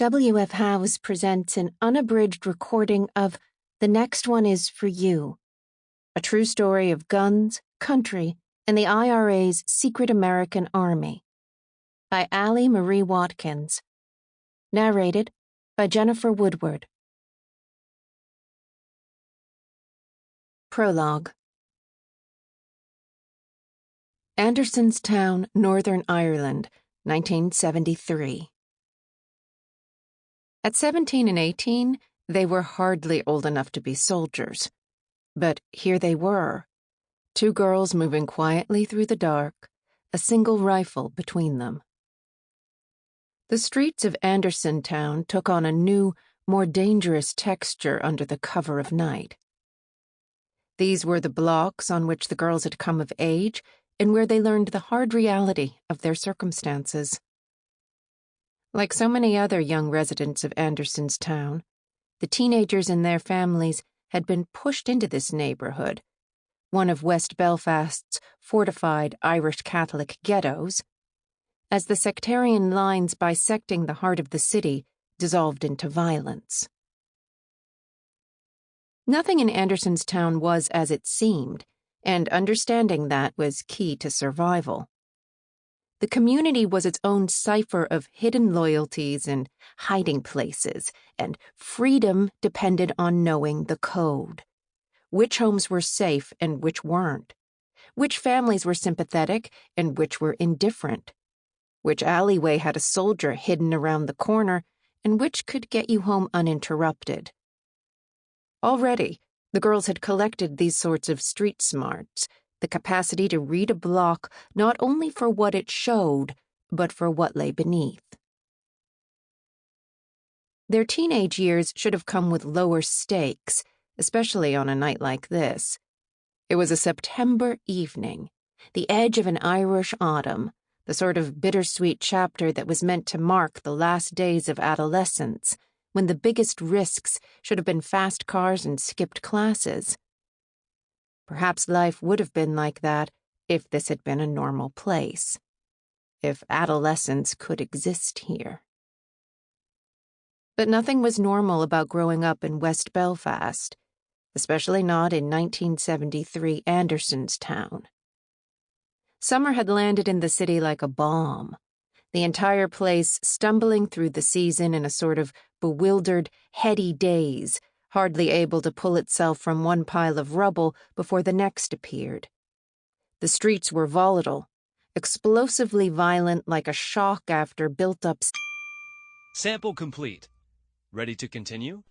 W.F. House presents an unabridged recording of The Next One Is For You, a true story of guns, country, and the IRA's secret American army, by Ali Watkins. Narrated by Jennifer Woodward. Prologue. Andersonstown, Northern Ireland, 1973. At 17 and 18, they were hardly old enough to be soldiers. But here they were, two girls moving quietly through the dark, a single rifle between them. The streets of Andersontown took on a new, more dangerous texture under the cover of night. These were the blocks on which the girls had come of age and where they learned the hard reality of their circumstances. Like so many other young residents of Andersonstown, the teenagers and their families had been pushed into this neighborhood, one of West Belfast's fortified Irish Catholic ghettos, as the sectarian lines bisecting the heart of the city dissolved into violence. Nothing in Andersonstown was as it seemed, and understanding that was key to survival. The community was its own cipher of hidden loyalties and hiding places, and freedom depended on knowing the code. Which homes were safe and which weren't. Which families were sympathetic and which were indifferent. Which alleyway had a soldier hidden around the corner and which could get you home uninterrupted. Already, the girls had collected these sorts of street smarts, the capacity to read a block not only for what it showed, but for what lay beneath. Their teenage years should have come with lower stakes, especially on a night like this. It was a September evening, the edge of an Irish autumn, the sort of bittersweet chapter that was meant to mark the last days of adolescence, when the biggest risks should have been fast cars and skipped classes. Perhaps life would have been like that if this had been a normal place, if adolescence could exist here. But nothing was normal about growing up in West Belfast, especially not in 1973 Andersonstown. Summer had landed in the city like a bomb, the entire place stumbling through the season in a sort of bewildered, heady daze, hardly able to pull itself from one pile of rubble before the next appeared. The streets were volatile, explosively violent like a shock after built-up... Sample complete. Ready to continue?